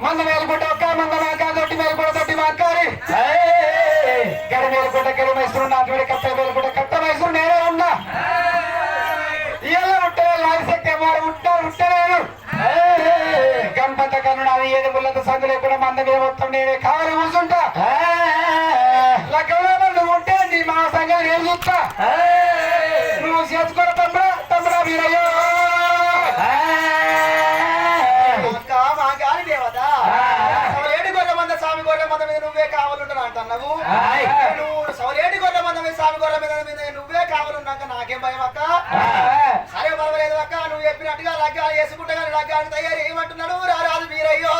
మంద మేలుకుంటే ఒక్క మంద మాక దొడ్డి మేలుకుంటే దొడ్డి మాకారి గడి మేలుకుంటే గడి మైసూరు నాటి కట్ట మేలుకుంటే కట్ట మైసూరు నేనే ఉన్నా ఇలా ఉంటే లాగిశక్తి అమ్మారు ఉంటే నేను గంపంత కన్ను అది ఏది ముళ్ళంత సందు లేకుండా మంద మీద మొత్తం నేనే కావాలి కూర్చుంటా లగ్గంలో నువ్వు ఉంటే నీ మా సంఘం నేను చూస్తా నువ్వు చేసుకోరా తమ్ముడా వీరయ్యో నువ్వే కావాలంటున్నా అంటున్నావు నువ్వు సవలేటి గొర్రె మంద మీద స్వామి గొర్రె మీద నువ్వే కావాలన్నాక నాకేం భయం అక్క సరే పర్వాలేదు అక్క నువ్వు చెప్పినట్టుగా లగ్గాలు వేసుకుంటా కానీ లగ్గాన్ని తయారు ఏమంటున్నాడు రారాజు వీరయ్యో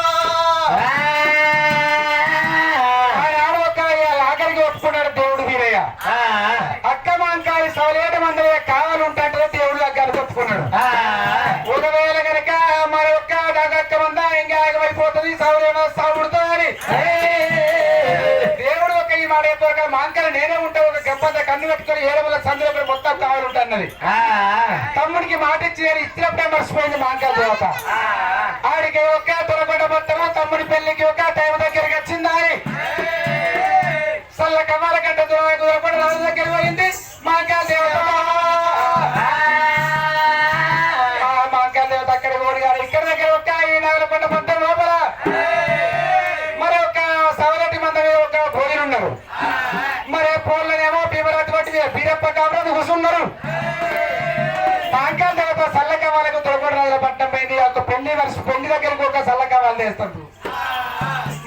ఆఖరికి ఒప్పుకున్నాడు దేవుడు వీరయ్య అక్క మాంకాలి సవలేటి మందమే కావాలంటే దేవుడు లగ్గాలు ఒప్పుకున్నాడు ఒకవేళ కనుక మరి ఒక్క అక్క మంద ఇంకా ఆగమైపోతుంది సౌర్యమో సాగుడుతో అని దేవుడు ఒక ఈ మాట చెప్పాక మాంకలు నేనే ఉంటా ఒక గంపంత కన్ను పెట్టుకుని ఏడవల సందులో మొత్తం కావాలంటున్నది తమ్ముడికి మాట ఇచ్చినప్పుడే మర్చిపోయింది మాంకల దేవత ఆడికి ఒక తొలగొండ మొత్తము తమ్ముడి పెళ్లికి ఒక టైం దగ్గరికి వచ్చిందా అని సల్ల కమాల గంట దొరకొండ రాజు దగ్గరికి పోయింది మాంకల దేవత మాంకల దేవత అక్కడ ఓడి గారు ఇక్కడ దగ్గర ఒక ఈ నగరకొండ మొత్తం లోపల మరి ఒక సవరటి మంద మీద ఒక పోలీలు ఉన్నారు మరి పోళ్ళనేమో భీమరాజు బట్టి బీరప్ప కాబట్టి కూర్చున్నారు మాంకాల దేవత సల్ల కమాలకు తొలగొండ రాజుల పట్టణం పోయింది ఒక పెళ్లి దగ్గరికి ఒక సల్ల కమాలు చేస్తారు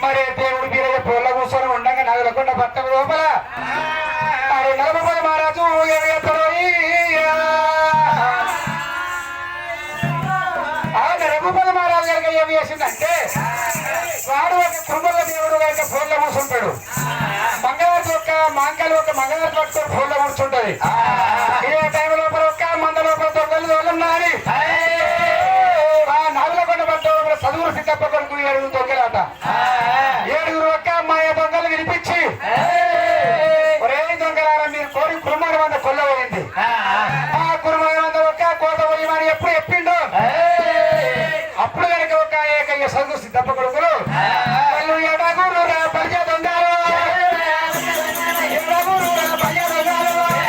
మరి దేవుడు బీరయ్య పోళ్ళ కూర్చొని ఉండగా నగలకొండ పట్టణం లోపల నలభై మహారాజు రఘుపతి మహారాజు గారికి ఏం చేసిందంటే వాడు ఒక కుటుంబ దేవుడు కనుక ఫోన్లో కూర్చుంటాడు మంగళవారి యొక్క మాంకాలు ఒక మంగళవారి పట్టుకొని ఫోన్లో కూర్చుంటది ఇదే టైం లోపల ఒక్క మంద లోపల దొంగలు దోలున్నారని నగలకొండ పట్ట లోపల చదువులు సిద్ధప్ప కొడుకు 7 దొంగలాట 7 ఒక్క అమ్మాయి దొంగలు వినిపించి ఒరే దొంగలారా మీరు కోరి కురుమారి మంద కొల్లబోయింది ఆ కురుమారి మంద ఒక్క కోత పోయి ఎప్పుడు చెప్పిండు అప్పుడు కనుక ఒక ఏకయ్య చదువు సిద్ధప్ప కొడుకులు వాళ్ళు ఎడగూరు పరిచయ దొంగలు ఎడగూరు పరిచయ దొంగలు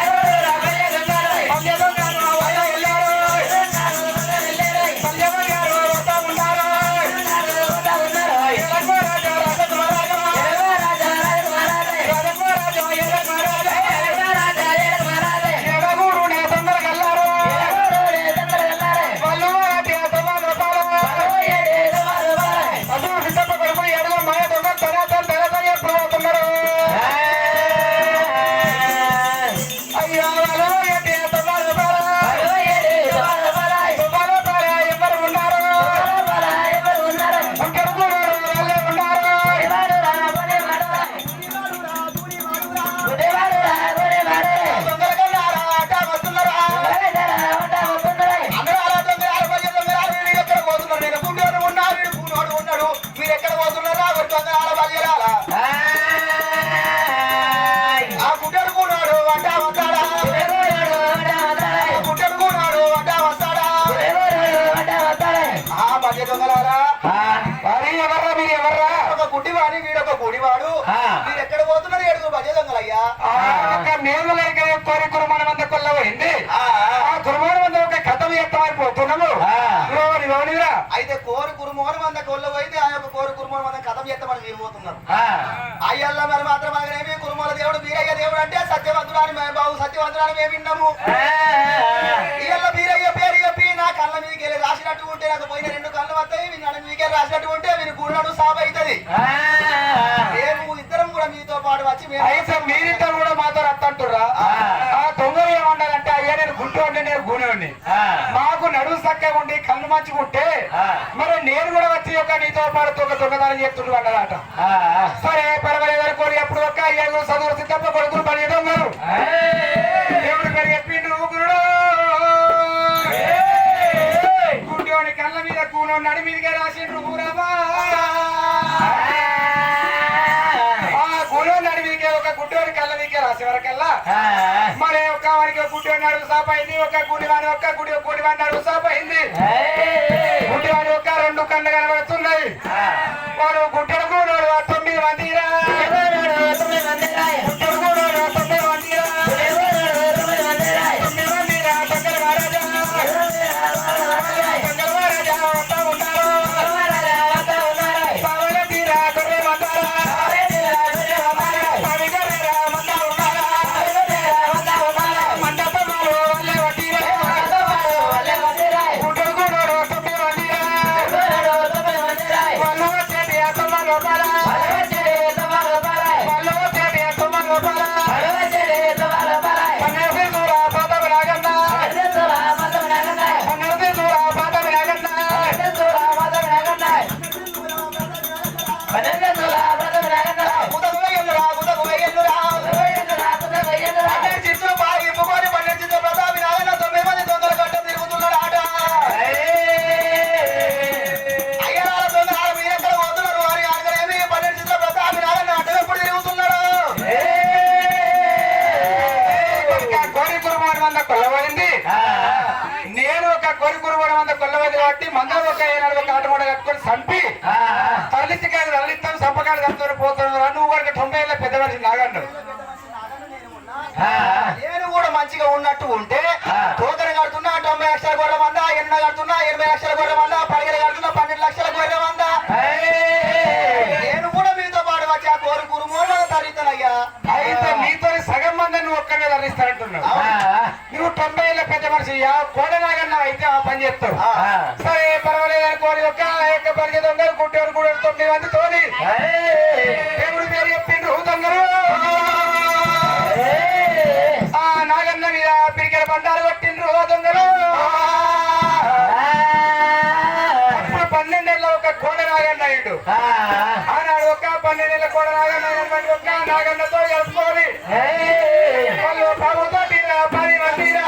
గుడివాడి వీడొక గుడివాడు మీరు ఎక్కడ పోతున్నారు ఏడుగురు భజ దొంగలయ్యా మేము కోరి కురుమానం అంత కొల్లబోయింది ఆ కురుమానం అంతా ఒక కథ ఎత్తమైపోతున్నాము అయితే కోరి కురుమోహన్ మంద కొల్లబోయింది ఆ యొక్క కోరి కురుమోహన్ మంద కథం ఎత్తమని మీరు పోతున్నారు అయ్యల్లా మరి మాత్రం అనగానేమి కురుమోల దేవుడు వీరయ్య దేవుడు అంటే సత్యవంతుడాని బాబు సత్యవంతుడాని మేము విన్నాము ఇయ్యల్ల వీరయ్య పేరు చెప్పి నా కళ్ళ మీదకి వెళ్ళి రాసినట్టు ఉంటే నాకు పోయిన 2 కళ్ళు వస్తాయి మీదకి రాసినట్టు ఉంటే మీరు గురుడు సాబ్ అవుతుంది మేము ఇద్దరం కూడా మీతో పాటు వచ్చి అయితే మీరిద్దరు కూడా మాతో రత్తంటురా ఆ దొంగలు ఏమన్నారంటే అయ్యా నేను గుంటూండి నేను గూనేవాడిని మాకు నడువు చక్కగా ఉండి కళ్ళు మంచుకుంటే మరి నేను కూడా వచ్చి ఒక నీతో పాటు ఒక దొంగదానం చేస్తుండ్రు అన్నారట సరే పర్వాలేదు కోరి అప్పుడు ఒక అయ్యారు చదువు సిద్ధప్ప కొడుకులు పని దొంగలు దేవుడు పేరు చెప్పిండు గురుడు గుంటూని కళ్ళ మీద కూనో నడి మీదకే రాసిండ్రు ఊరమా ఒక గుడ్డోని కళ్ళ మీకే రాసే వరకల్లా మరి ఒక వారికి గుడ్డోని అడుగు సాపైంది ఒక గుడివాని గుడివాడిని అడుగు సాపైంది గుడ్డివాడి ఒక 2 కళ్ళు కనబడుతున్నాయి వాడు గుడ్డడు కూడా 9 మందిరా గుడ్డడు కూడా 9 మందిరా 9 మందిరా దొంగల మహారాజా దొంగల మహారాజా వస్తా ఉన్నారు పవన తీరా దొంగ మందారా నేను ఒక కోరి కురుమడం అంత కొల్లవైంది కాబట్టి మందరం ఒక ఏనాడు ఒక ఆటమూడ కట్టుకొని చంపి తరలించకాయలు తరలిస్తాం సంపకాయలు కలుపుకొని పోతున్నారు నువ్వు కూడా 90 ఏళ్ళ పెద్ద మనిషి నాగండు నేను కూడా మంచిగా ఉన్నట్టు ఉంటే తోకన కడుతున్నా 90 లక్షల గొర్రె మంద ఎన్న కడుతున్నా 80 లక్షల గొర్రె మంద పడిగలు కడుతున్నా 12 లక్షల గొర్రె మంద నేను కూడా మీతో పాటు వచ్చి ఆ కోరి కురుమోడు తరలిస్తానయ్యా అయితే నీతో సగం మంది నువ్వు ఒక్కనే తరలిస్తానంటున్నావు నువ్వు 90 ఏళ్ళ పెద్ద మనిషి కోడనాగన్నా అయితే ఆ పని చేస్తావు సరే పర్వాలేదు కోరి యొక్క పరిగె దొంగలు గుడ్డేరు కూడా 9 మంది తోని దేవుడు పేరు చెప్పిండ్రు దొంగలు ఆ నాగన్న మీద పిరికెల బండారు కొట్టిండ్రు దొంగలు అప్పుడు 12 ఏళ్ళ ఒక కోడ నాగన్న అయ్యిండు ఆనాడు ఒక 12 ఏళ్ళ కోడ నాగన్న ఒక నాగన్నతో కలుపుకొని వాళ్ళు ప్రభుతో 10 మందిరా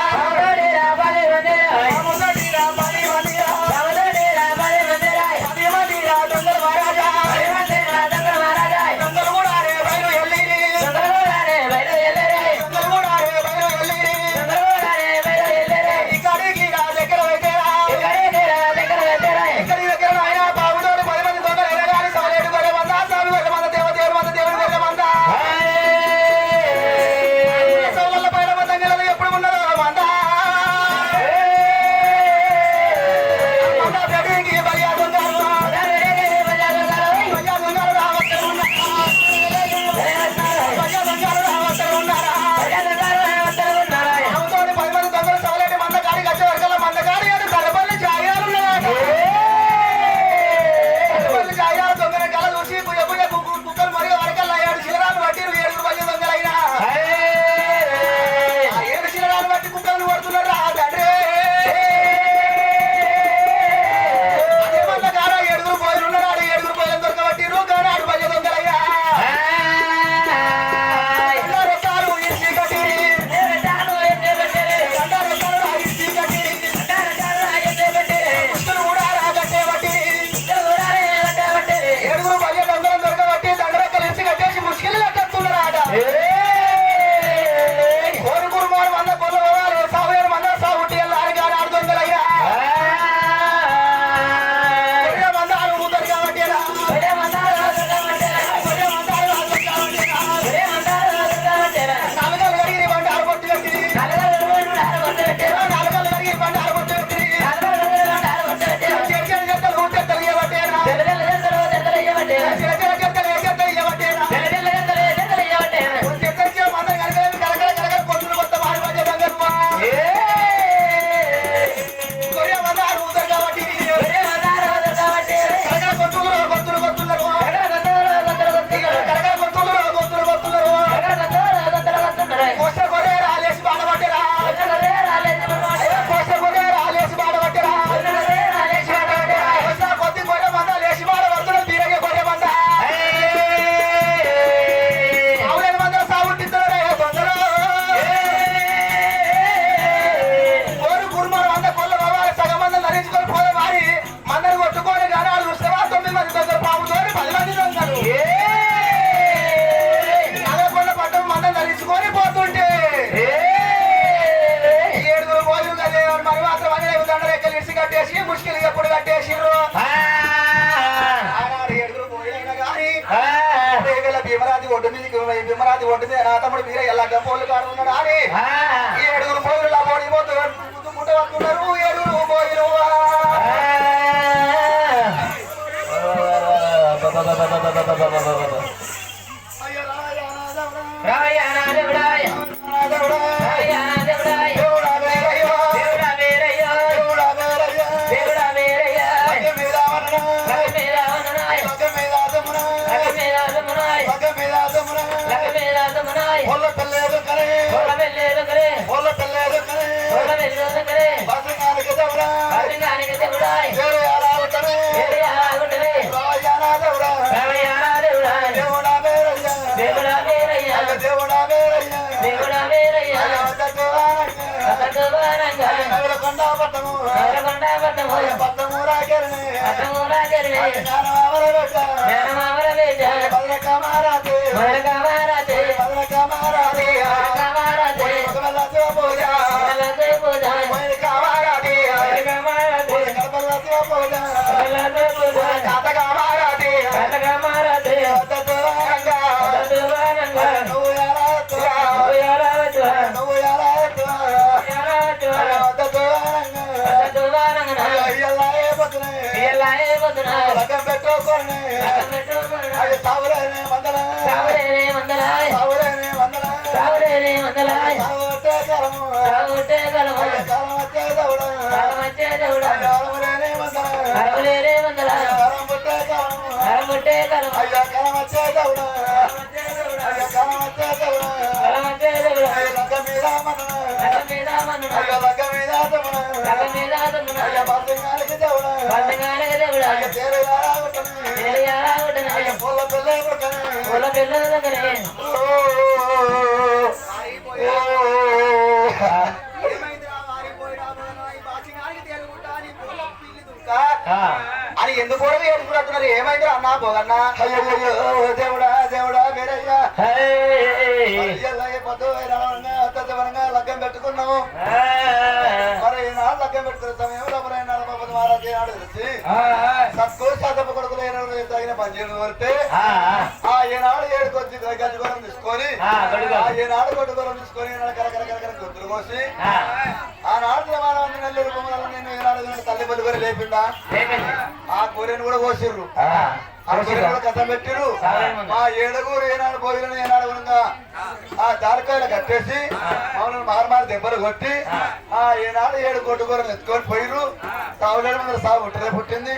భీమరాజు ఒడ్డు మీదకి భీమరాజు ఒడ్డు మీద నా తమ్ముడు వీరయ్య లగ్గం పోలు కాడున్నాడు అని ఈ 7 పోయిలు పోడి పోతు ముట్ట పట్టుకున్నారు 7 పోయిలు అని ఎందుకు కూడా ఏడుపుడుతున్నారు ఏమైంది అన్నా పోగన్నా అయ్యో దేవుడా దేవుడా మీరయ్యా లగ్గం పెట్టుకున్నాము మరి ఈనాడు లగ్గం పెట్టుకున్న సమయంలో మహారాజు తెలిసి తక్కువ శాతం కొడుకులు తగిన పనిచేయడం వస్తే ఆ ఏనాడు ఏడుకొచ్చి గజ్జుగూరం తీసుకొని ఏనాడు కొట్టుగూరం తీసుకొని కరకర గొంతులు కోసి ఆనాడు ప్రమాణం నెల్లూరు బొమ్మలను నేను ఏనాడు తల్లి బలిగొరి లేపిండా ఆ కూరని కూడా కోసిర్రు కథం పెట్టిరు ఆ 7 ఏనాడు పోయిన ఏనాడు గుణంగా ఆ దారికాయలు కట్టేసి మమ్మల్ని మారు దెబ్బలు కొట్టి ఆ ఏనాడు 7 కొట్టుకూరలు ఎత్తుకొని పోయిరు సావులేని వందల సాగు పుట్టలే పుట్టింది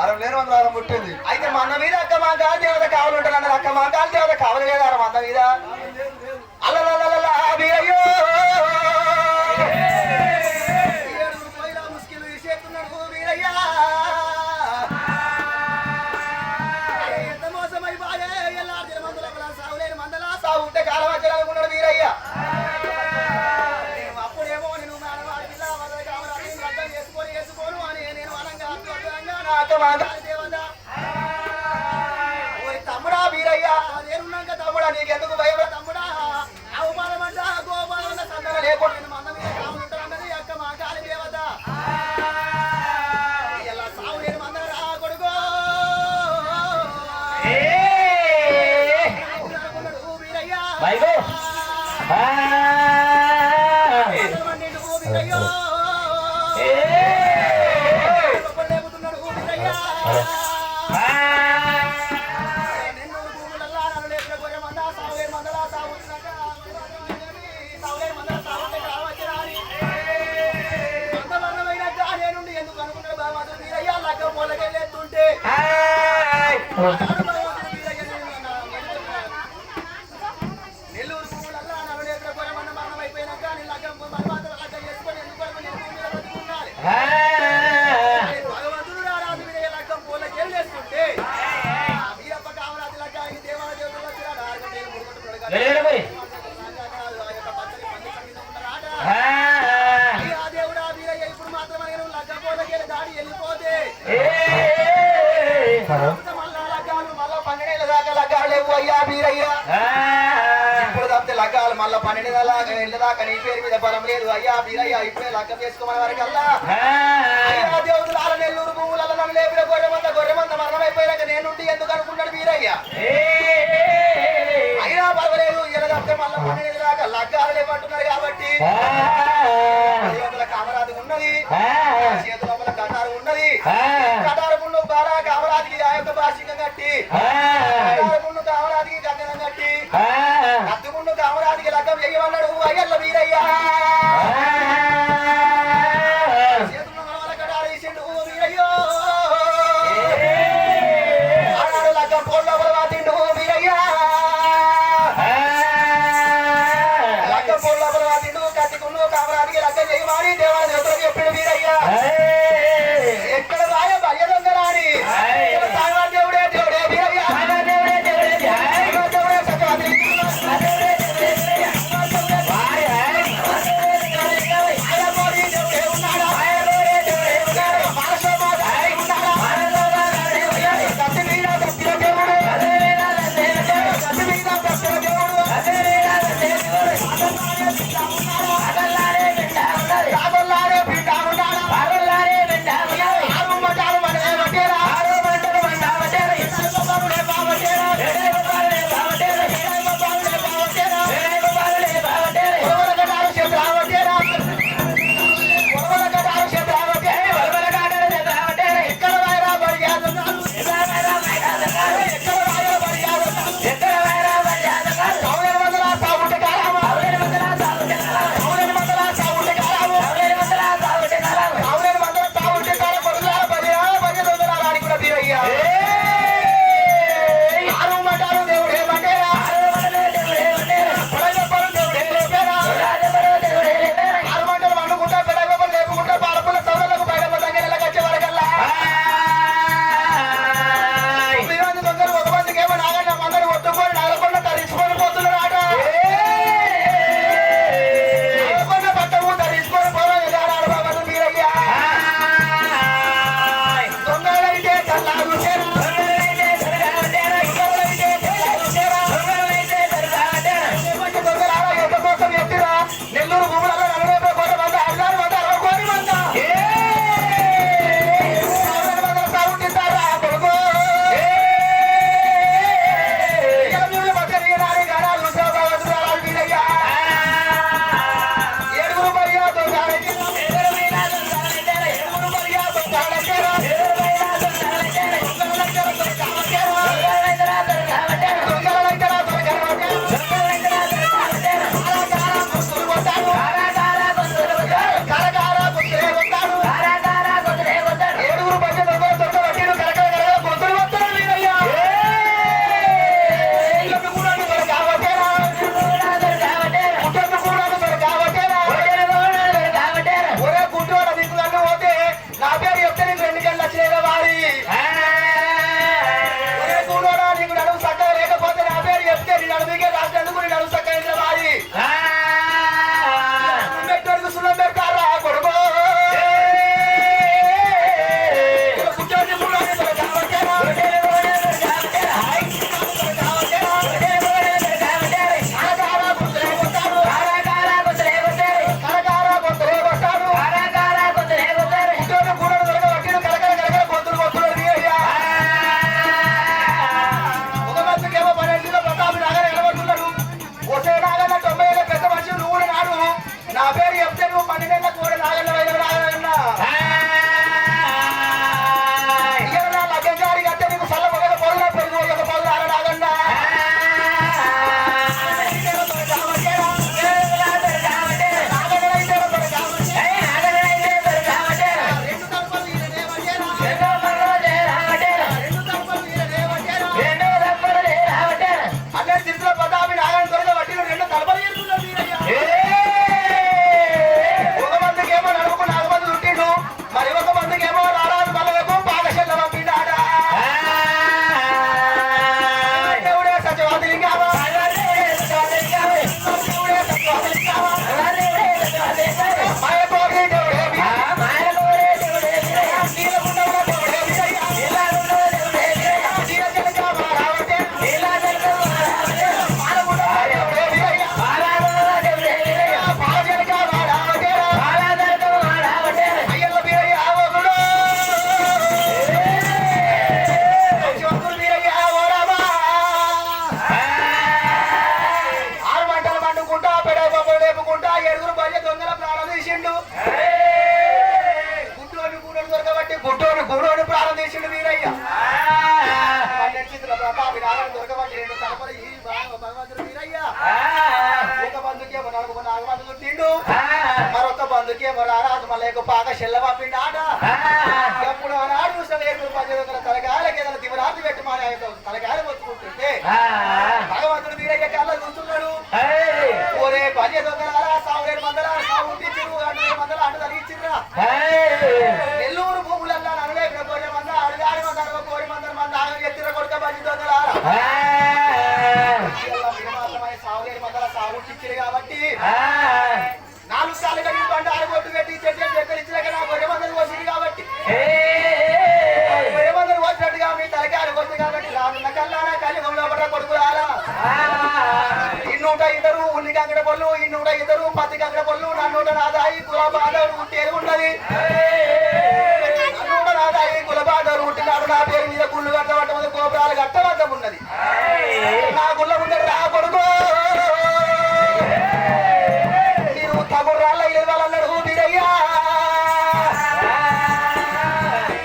60 పుట్టింది అయితే మన మీద అక్క మా గాలి దేవత కావాలి ఉంటాను అక్క మా గాలి దేవత కావాలి లేదా మన మీద అల్లలల్లల్లా అయ్యో ఉంటే కాలం వచ్చాలనుకున్నాడు వీరయ్య అప్పుడేమో నేను వేసుకోను అని నేను తమ్ముడా వీరయ్య నేనున్నాక తమ్ముడా నీకెందుకు భయం తమ్ముడా అవమానమంట గోపాలన్న సందన లేకుండా నేను మన మీద కావాలంటానన్నది అక్క మా కాలి దేవత ఇలా సాగు నేను మందర రా కొడుకో ఎందుకు అనుకుంటాడు బాబా మీరయ్యా లగ్గ మొలకెళ్ళేస్తుంటే భగవంతుడు రారాజు మీద లగ్గం పూలకి వెళ్ళేస్తుంటే వీరప్ప కామరాజు లగ్గానికి దేవాదేవుడు దేవుడా వీరయ్య ఇప్పుడు మాత్రం లగ్గం పూలకి వెళ్ళి దాడి వెళ్ళిపోతే మళ్ళా లగ్గాలు మళ్ళా 12 దాకా లగ్గాలు లేవు అయ్యా వీరయ్య ఇప్పుడు తప్పితే లగ్గాలు మళ్ళా 12 ఏళ్ళ దాకా నీ పేరు మీద బలం లేదు అయ్యా వీరయ్య ఇప్పుడే లగ్గం చేసుకోమని వరకల్లా దేవుడు లాల నెల్లూరు భూములలో నన్ను లేపిన గొర్రెమంద మరణమైపోయాక నేనుండి ఎందుకు అనుకున్నాడు వీరయ్య లోపల కామరాజు ఉన్నది చేతి లోపల కటారు ఉన్నది కటారు ముందు బాగా కామరాజుకి ఆ యొక్క భాషిక కట్టి కటారు ముందు కామరాజుకి గంగనం కట్టి అద్దు ముందు కామరాజుకి లగ్గం చేయమన్నాడు అయ్యల్ల వీరయ్యా చేతుల్లో మనవల కటారు ఇచ్చిండు వీరయ్యో ఆనాడు లగ్గం పోల్లో తిండు వీరయ్యా లగ్గం పోల్లో తిండు కట్టుకున్ను కామరాజుకి లగ్గం చేయమని దేవాదేవతలు చెప్పాడు వీరయ్యా ఎక్కడ రాయ భయ దొంగరాని దేవుడే దేవుడే వీరయ్యా దేవుడే సత్యవాది రాగొల్లారే బిడ్డ ఉన్నాడా బాబి నాగం దొరకబట్టి రెండు తలపడి ఈ భగవంతుడు మీరయ్యా ఒక బంధుకేమో నలుగురు నాగబంధుడు తిండు మరొక బంధుకేమో రారాజు మళ్ళీ పాక చెల్ల పంపిండు ఆట ఎప్పుడు ఆనాడు చూసిన వేరు పద్దెనిమిది తలకాయలకి ఏదైనా దివరాత్రి పెట్టి మా తలకాయలు మొత్తుకుంటుంటే భగవంతుడు మీరయ్య కళ్ళ చూస్తున్నాడు ఓరే పల్లె దొంగలారా సావులేని మందలా సాగు ఉంటించు మందల అటు తగిలించిరా నెల్లూరు భూములల్లా నలువైపున కోరి మంద అడుగాడి మంద కోరి మందర మంద ఆగం ఎత్తిర కొడుక పల్లె దొంగలారా సావులేని మందల సాగు ఉంటించారు కాబట్టి 4 సార్లు కడిగి పంట ఆరగొట్టు పెట్టి చెట్లు చెక్కలిచ్చినాక నా గొర్రె మందరు వచ్చింది కాబట్టి గొర్రె మందరు వచ్చినట్టుగా మీ తలకాయలు వచ్చింది కాబట్టి రానున్న కల్లారా కలిగంలో పడ్డ కొడుకులారా ఇన్నూట ఇద్దరు ఉల్లి కంకడ పళ్ళు ఇన్నూట ఇద్దరు పత్తి కంకడ పళ్ళు నన్నూట నాదాయి కుల బాధలు ఉంటేది ఉన్నది నన్నూట నాదాయి కుల బాధలు ఉంటున్నాడు నా పేరు మీద గుళ్ళు కట్టబడ్డ గోపురాలు కట్టబడ్డం ఉన్నది నా గుళ్ళ ముందర రా కొడుకో మీరు తగుర్రాళ్ళ ఇవ్వాలన్నాడు మీరయ్యా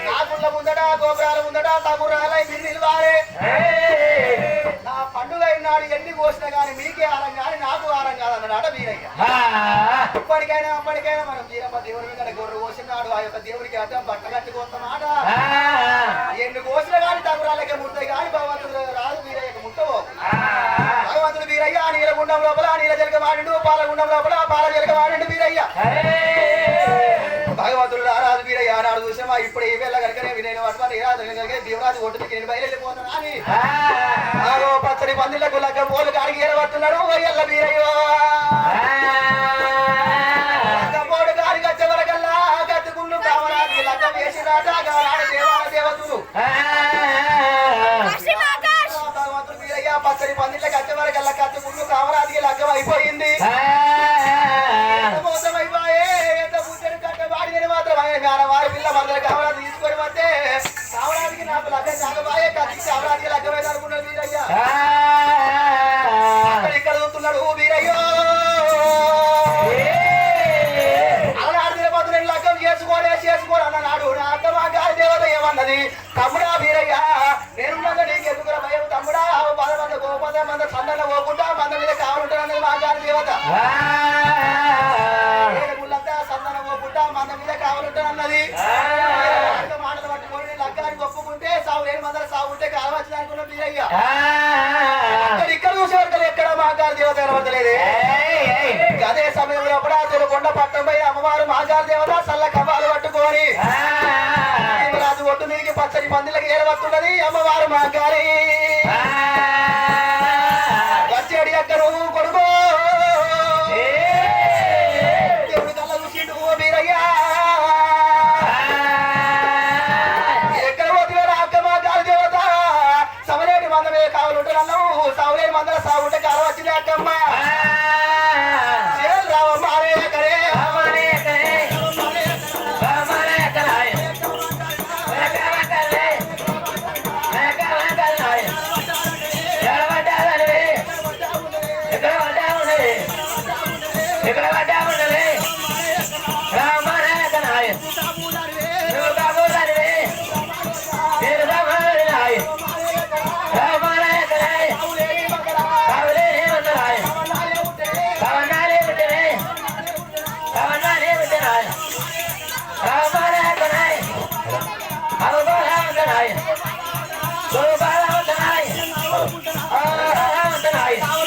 నా గుళ్ళ ముందట గోపురాల ముందట తగుర్రాళ్ళ మీరు నిలవారే నా పండుగ అయినాడు ఎన్ని కోసినా గాని మీకే ఆరం గాని నాకు ఆరం కాదన్నాడు వీరయ్య ఇప్పటికైనా అప్పటికైనా మనం వీరమ్మ దేవుడి మీద గొర్రె కోసినాడు ఆ యొక్క దేవుడికి అడ్డం బట్ట కట్టుకోస్తామాట ఎన్ని కోసినా గాని తగురాలకే ముడతాయి కానీ భగవంతుడు రాదు వీరయ్యకు ముట్టవు భగవంతుడు వీరయ్య నీలగుండం లోపల నీల జలక వాడిండు పాలగుండం లోపల పాల జలక వాడిండు వీరయ్య భగవంతుడు రారాజు వీరయ్య నాడు చూసామా ఇప్పుడు ఈ వేళ కనుకనే వినైన వాటి దేవరాజు ఒట్టుకి నేను బయలుపోతాను అని పచ్చడి పందిళ్లకు లగ్గ పోలు కాడికి ఏరబడుతున్నాడు వయ్యల్ల వీరయ్యో పోడు కాడికి వచ్చే వరకల్లా కత్తుకుండు కామరాజు లగ్గ వేసిరాట గానాడు దేవాల దేవతుడు భగవంతుడు వీరయ్య పచ్చడి పందిళ్ళకి వచ్చే వరకల్లా కత్తుకుండు కామరాజుకి లగ్గం అయిపోయింది మోసం అయిపోయే ఎంత పుట్టడు కట్ట వాడి మాత్రం వారి పిల్ల మందర కామరాజు తీసుకొని వస్తే కామరాజుకి నాకు లగ్గం కాకబాయే కత్తి కామరాజుకి లగ్గమైంది అనుకున్నాడు వీరయ్య ఇక్కడ చూస్తున్నాడు వీరయ్యో అలనాడు తిరుపతి నేను లగ్గం చేసుకోడు అన్నాడు నా అక్క మా గాలి దేవత ఏమన్నది తమ్ముడా వీరయ్య నేనున్నాక నీకు ఎందుకురా భయం తమ్ముడా 10 మంది 10 మంది సందన పోకుండా మంద మీద కావాలంటానన్నది మా గాలి దేవత గుళ్ళంతా సందన పోకుండా మంద మీద కావాలంటానన్నది మాటలు పట్టుకొని లగ్గానికి ఒప్పుకుంటే సాగు లేని మందర సాగు ఉంటే కావచ్చు అనుకున్న వీరయ్య ఇక్కడ చూసేవారు ఎక్కడ మహాకాళ దేవత కనబడతలేదే అదే సమయంలో కూడా తొలకొండ పట్టణంపై అమ్మవారు మహాకాళ దేవత సల్ల కవ్వాలు పట్టుకొని రాజు ఒట్టు మీదకి పచ్చని పందిళ్ళకి ఏరవస్తున్నది అమ్మవారు మహాకాళి వచ్చేడి అక్కడు కొడుకో దేవుడి కళ్ళ చూసిండు వీరయ్యా ఎక్కడ పోతున్నా అక్క మహాకాళ దేవత సమలేని మందమే కావాలంటే అన్నావు సావులేని మందర సాగుంటే కాలం వచ్చింది అక్కమ్మ Bye.